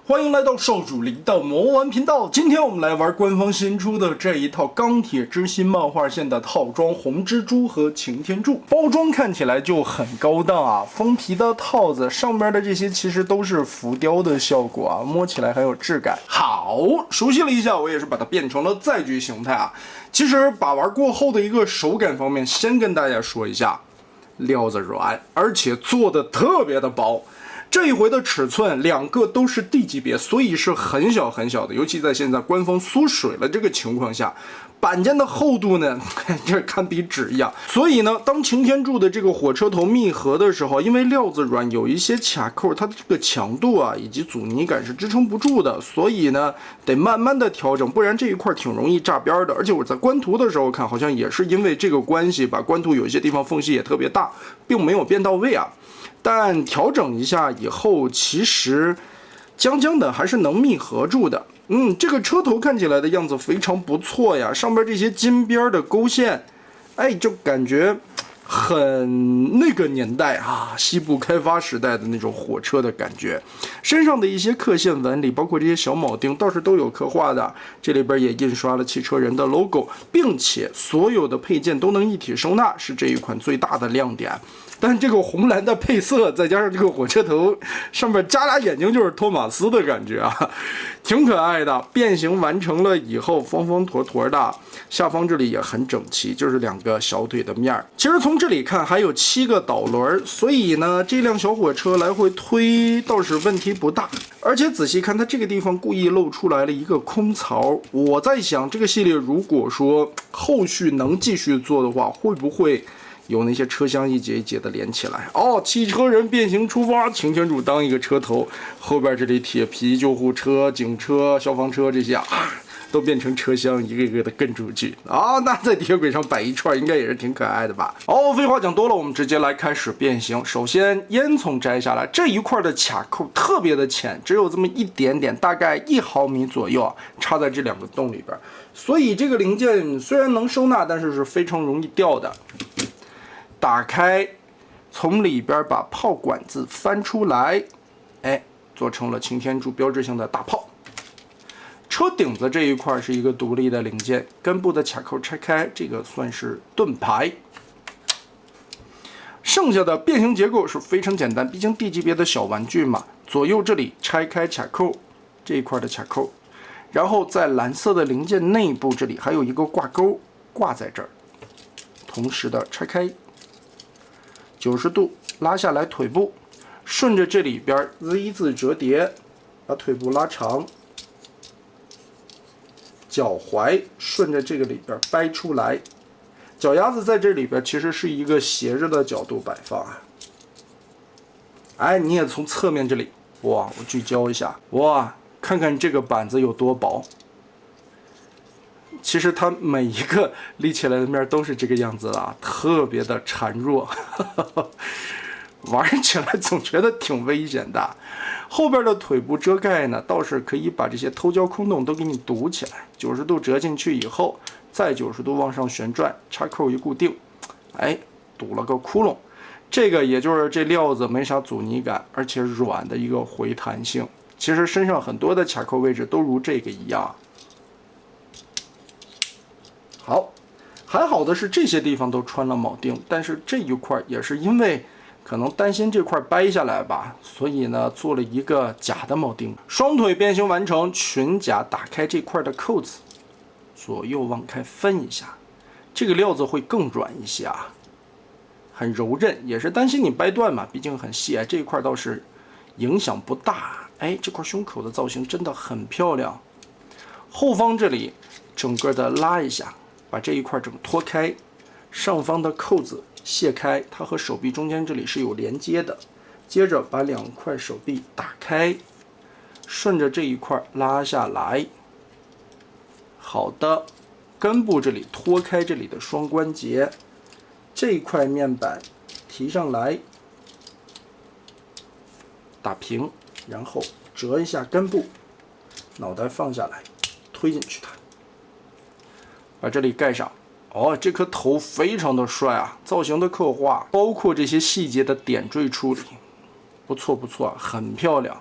欢迎来到少主林的魔玩频道。今天我们来玩官方新出的这一套钢铁之心漫画线的套装红蜘蛛和擎天柱，包装看起来就很高档啊，封皮的套子上边的这些其实都是浮雕的效果啊，摸起来很有质感。好，熟悉了一下，我也是把它变成了载具形态啊。其实把玩过后的一个手感方面，先跟大家说一下，料子软，而且做的特别的薄。这一回的尺寸两个都是 D 级别，所以是很小很小的，尤其在现在官方缩水了这个情况下，板件的厚度呢，这堪比纸一样。所以呢，当擎天柱的这个火车头密合的时候，因为料子软，有一些卡扣，它的这个强度啊以及阻尼感是支撑不住的，所以呢，得慢慢的调整，不然这一块挺容易炸边的。而且我在关图的时候看，好像也是因为这个关系，把关图有一些地方缝隙也特别大，并没有变到位啊。但调整一下以后，其实将将的还是能密合住的。这个车头看起来的样子非常不错呀，上边这些金边的勾线，哎，就感觉很那个年代啊，西部开发时代的那种火车的感觉。身上的一些刻线纹理，包括这些小铆钉，倒是都有刻画的。这里边也印刷了汽车人的 logo， 并且所有的配件都能一体收纳，是这一款最大的亮点。但这个红蓝的配色，再加上这个火车头上面加俩眼睛，就是托马斯的感觉啊，挺可爱的。变形完成了以后，方方坨坨的，下方这里也很整齐，就是两个小腿的面儿。其实从这里看还有7个导轮，所以呢，这辆小火车来回推倒是问题不大。而且仔细看，它这个地方故意露出来了一个空槽。我在想，这个系列如果说后续能继续做的话，会不会有那些车厢一节一节的连起来哦，汽车人变形出发，擎天柱当一个车头，后边这里铁皮救护车、警车、消防车这些都变成车厢，一个一个的跟出去啊。那在铁轨上摆一串，应该也是挺可爱的吧？废话讲多了，我们直接来开始变形。首先烟囱摘下来，这一块的卡扣特别的浅，只有这么一点点，大概1毫米左右啊，插在这2个洞里边，所以这个零件虽然能收纳，但是是非常容易掉的。打开，从里边把炮管子翻出来，做成了擎天柱标志性的大炮。车顶子这一块是一个独立的零件，根部的卡扣拆开，这个算是盾牌。剩下的变形结构是非常简单，毕竟 D 级别的小玩具嘛。左右这里拆开卡扣，这一块的卡扣，然后在蓝色的零件内部这里还有一个挂钩，挂在这儿，同时的拆开。90度拉下来腿部，顺着这里边 Z 字折叠，把腿部拉长，脚踝顺着这个里边掰出来，脚丫子在这里边其实是一个斜着的角度摆放啊。你也从侧面这里，哇，我聚焦一下，哇，看看这个板子有多薄。其实它每一个立起来的面都是这个样子啊，特别的孱弱，玩起来总觉得挺危险的。后边的腿部遮盖呢，倒是可以把这些偷胶空洞都给你堵起来。90度折进去以后，再90度往上旋转，插扣一固定，堵了个窟窿。这个也就是这料子没啥阻尼感，而且软的一个回弹性。其实身上很多的卡扣位置都如这个一样。好，还好的是这些地方都穿了铆钉，但是这一块也是因为可能担心这块掰下来吧，所以呢做了一个假的铆钉。双腿变形完成，裙甲打开这块的扣子，左右往开分一下，这个料子会更软一些啊，很柔韧，也是担心你掰断嘛，毕竟很细这一块倒是影响不大。这块胸口的造型真的很漂亮，后方这里整个的拉一下。把这一块整脱开，上方的扣子卸开，它和手臂中间这里是有连接的。接着把2块手臂打开，顺着这一块拉下来。好的，根部这里脱开这里的双关节，这一块面板提上来，打平，然后折一下根部，脑袋放下来，推进去它。把这里盖上，这颗头非常的帅啊，造型的刻画，包括这些细节的点缀处理，不错不错，很漂亮。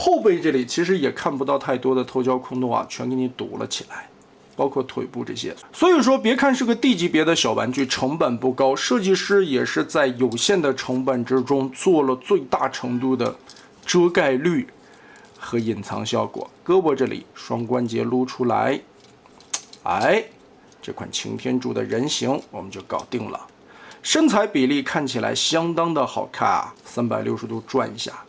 后背这里其实也看不到太多的头胶空洞啊，全给你堵了起来，包括腿部这些。所以说，别看是个 D 级别的小玩具，成本不高，设计师也是在有限的成本之中做了最大程度的遮盖率和隐藏效果。胳膊这里双关节撸出来，哎，这款擎天柱的人形我们就搞定了。身材比例看起来相当的好看啊，360度转一下。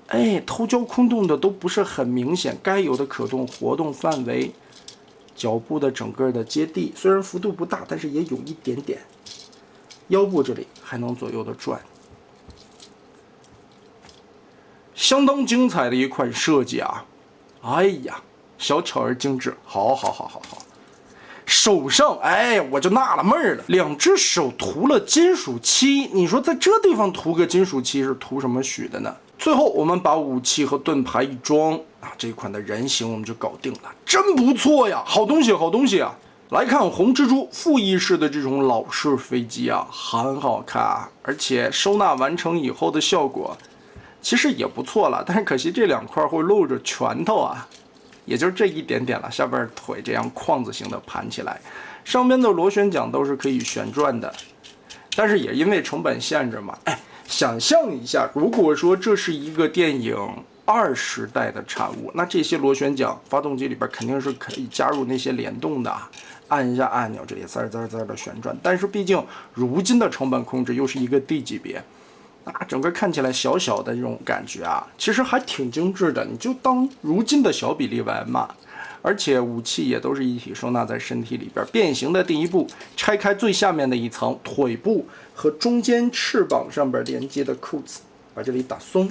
哎，头胶空洞的都不是很明显，该有的可动活动范围，脚部的整个的接地虽然幅度不大，但是也有一点点。腰部这里还能左右的转，相当精彩的一款设计啊！哎呀，小巧而精致，好。手上，哎，我就纳了闷了，两只手涂了金属漆，你说在这地方涂个金属漆是涂什么许的呢？最后我们把武器和盾牌一装啊，这款的人形我们就搞定了，真不错呀，好东西啊！来看红蜘蛛副翼式的这种老式飞机啊，很好看啊，而且收纳完成以后的效果其实也不错了，但是可惜这两块会露着拳头啊。也就是这一点点了，下边腿这样框子形的盘起来，上边的螺旋桨都是可以旋转的，但是也因为成本限制嘛，哎，想象一下，如果说这是一个电影20代的产物，那这些螺旋桨发动机里边肯定是可以加入那些联动的，按一下按钮，这里滋的旋转，但是毕竟如今的成本控制又是一个 D 级别。整个看起来小小的这种感觉啊，其实还挺精致的，你就当如今的小比例玩嘛。而且武器也都是一体收纳在身体里边。变形的第一步，拆开最下面的一层腿部和中间翅膀上边连接的扣子，把这里打松。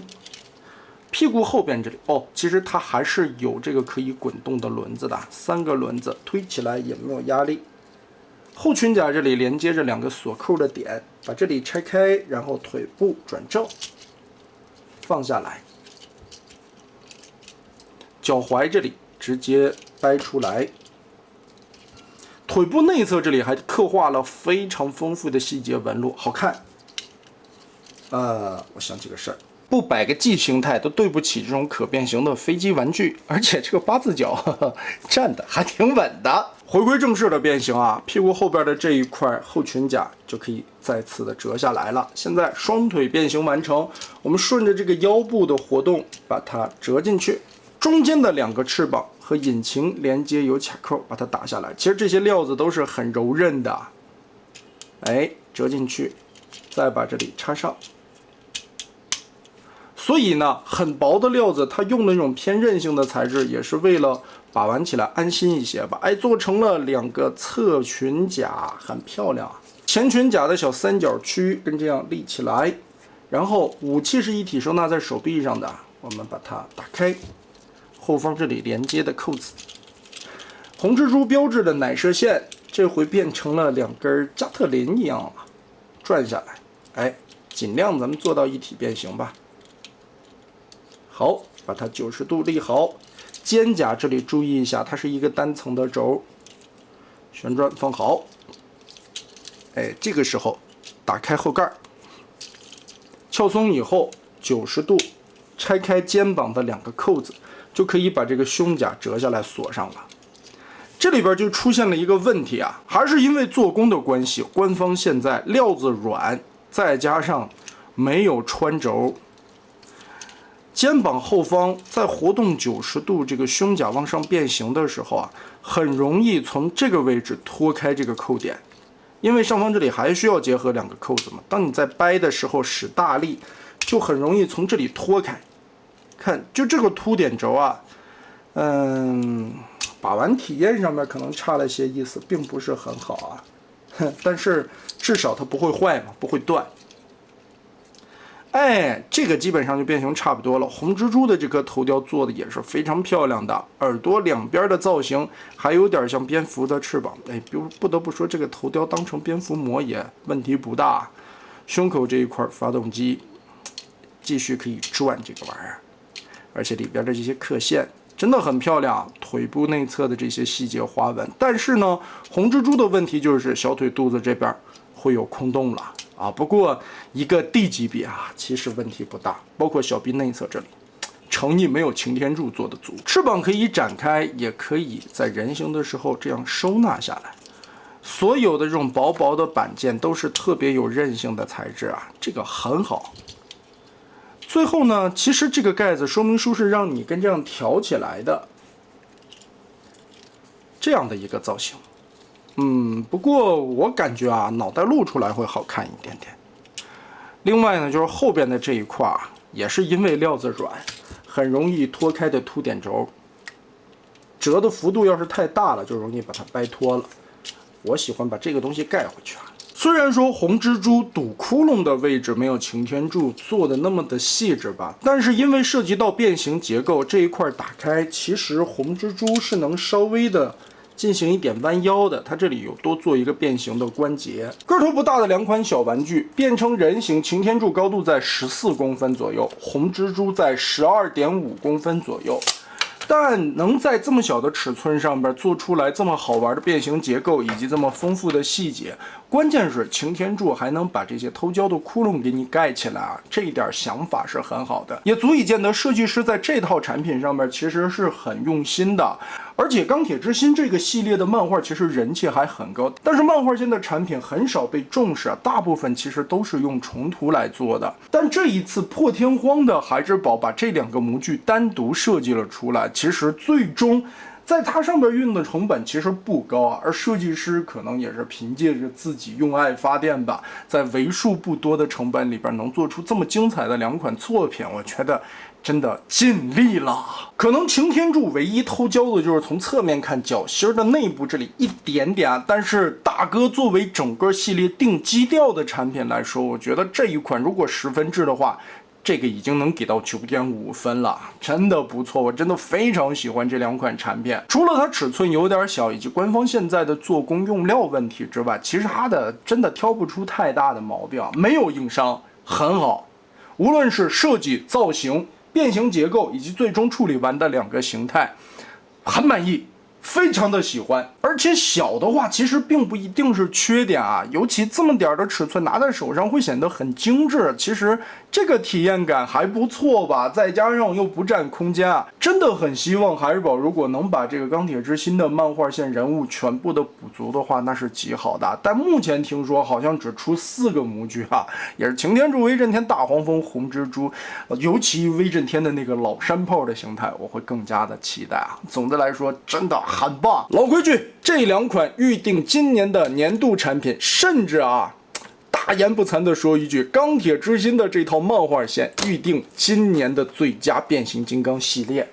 屁股后边这里其实它还是有这个可以滚动的轮子的，3个轮子推起来也没有压力。后裙甲这里连接着2个锁扣的点，把这里拆开，然后腿部转正，放下来，脚踝这里直接掰出来，腿部内侧这里还刻画了非常丰富的细节纹路，好看。我想起个事儿，不摆个 G 形态都对不起这种可变形的飞机玩具，而且这个8字脚站的还挺稳的。回归正式的变形啊，屁股后边的这一块后裙甲就可以再次的折下来了。现在双腿变形完成，我们顺着这个腰部的活动把它折进去，中间的2个翅膀和引擎连接有卡扣，把它打下来。其实这些料子都是很柔韧的，哎，折进去，再把这里插上。所以呢，很薄的料子，它用的那种偏韧性的材质，也是为了把玩起来安心一些吧。哎，做成了2个侧裙甲，很漂亮啊。前裙甲的小三角区跟这样立起来，然后武器是一体收纳在手臂上的，我们把它打开，后方这里连接的扣子，红蜘蛛标志的奶射线，这回变成了2根加特林一样了，转下来，哎，尽量咱们做到一体变形吧。好，把它90度立好，肩甲这里注意一下，它是一个单层的轴，旋转放好。哎，这个时候打开后盖，撬松以后90度拆开肩膀的2个扣子，就可以把这个胸甲折下来锁上了。这里边就出现了一个问题啊，还是因为做工的关系，官方现在料子软，再加上没有穿轴。肩膀后方在活动90度这个胸甲往上变形的时候啊，很容易从这个位置脱开这个扣点，因为上方这里还需要结合2个扣子嘛。当你在掰的时候使大力，就很容易从这里脱开。看，就这个凸点轴啊，把玩体验上面可能差了些意思，并不是很好啊。但是至少它不会坏嘛，不会断。哎，这个基本上就变形差不多了。红蜘蛛的这颗头雕做的也是非常漂亮的，耳朵两边的造型还有点像蝙蝠的翅膀。哎，不得不说这个头雕当成蝙蝠模也问题不大。胸口这一块发动机继续可以转这个玩意儿，而且里边的这些刻线真的很漂亮，腿部内侧的这些细节花纹。但是呢，红蜘蛛的问题就是小腿肚子这边会有空洞了。不过一个 D 级别啊，其实问题不大，包括小臂内侧这里，诚意没有擎天柱做的足。翅膀可以展开，也可以在人形的时候这样收纳下来。所有的这种薄薄的板件都是特别有韧性的材质啊，这个很好。最后呢，其实这个盖子说明书是让你跟这样挑起来的，这样的一个造型。不过我感觉啊，脑袋露出来会好看一点点。另外呢，就是后边的这一块啊，也是因为料子软，很容易脱开的凸点轴，折的幅度要是太大了，就容易把它掰脱了。我喜欢把这个东西盖回去啊。虽然说红蜘蛛堵窟窿的位置没有擎天柱做的那么的细致吧，但是因为涉及到变形结构，这一块打开，其实红蜘蛛是能稍微的进行一点弯腰的，它这里有多做一个变形的关节。个头不大的两款小玩具变成人形，擎天柱高度在14公分左右，红蜘蛛在12.5公分左右。但能在这么小的尺寸上边做出来这么好玩的变形结构以及这么丰富的细节，关键是擎天柱还能把这些偷胶的窟窿给你盖起来啊，这一点想法是很好的，也足以见得设计师在这套产品上面其实是很用心的。而且钢铁之心这个系列的漫画其实人气还很高，但是漫画线的产品很少被重视啊，大部分其实都是用重涂来做的。但这一次破天荒的孩之宝把这2个模具单独设计了出来，其实最终在它上边用的成本其实不高啊，而设计师可能也是凭借着自己用爱发电吧，在为数不多的成本里边能做出这么精彩的2款作品，我觉得真的尽力了。可能擎天柱唯一偷胶的就是从侧面看脚心的内部这里一点点啊，但是大哥作为整个系列定基调的产品来说，我觉得这一款如果10分制的话，这个已经能给到9.5分了，真的不错，我真的非常喜欢这2款产品。除了它尺寸有点小，以及官方现在的做工用料问题之外，其实它的真的挑不出太大的毛病，没有硬伤，很好。无论是设计、造型、变形结构以及最终处理完的2个形态，很满意，非常的喜欢。而且小的话其实并不一定是缺点啊，尤其这么点的尺寸拿在手上会显得很精致，其实这个体验感还不错吧，再加上又不占空间啊，真的很希望孩之宝如果能把这个钢铁之心的漫画线人物全部的补足的话，那是极好的。但目前听说好像只出4个模具啊，也是擎天柱、威震天、大黄蜂、红蜘蛛，尤其威震天的那个老山炮的形态，我会更加的期待啊。总的来说，真的很棒。老规矩，这2款预定今年的年度产品，甚至啊，大言不惭的说一句，钢铁之心的这套漫画线预定今年的最佳变形金刚系列。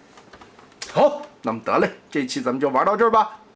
好，那么得嘞，这期咱们就玩到这儿吧。